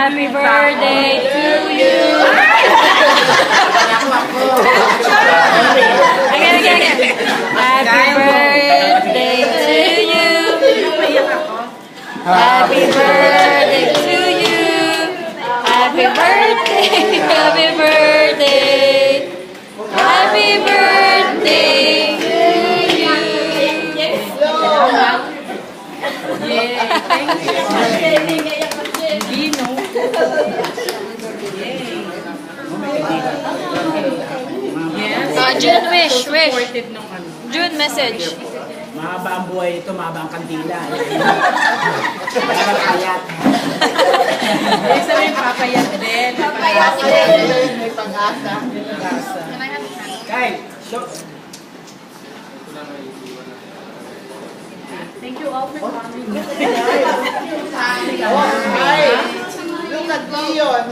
Happy birthday to you. Again. Happy birthday to you. Happy birthday to you. Happy birthday. Happy birthday. Happy birthday to you. Yay! Thank you. Gino. Yes. June wish. Supported nung ano. June message. Mahaba ang buhay ito, mahaba ang kandila. Papayat. Yes, sabi yung papayat din. Papayat din. May pag-asa. Kyle, show. Thank you all for coming. Hi. Look at Leon.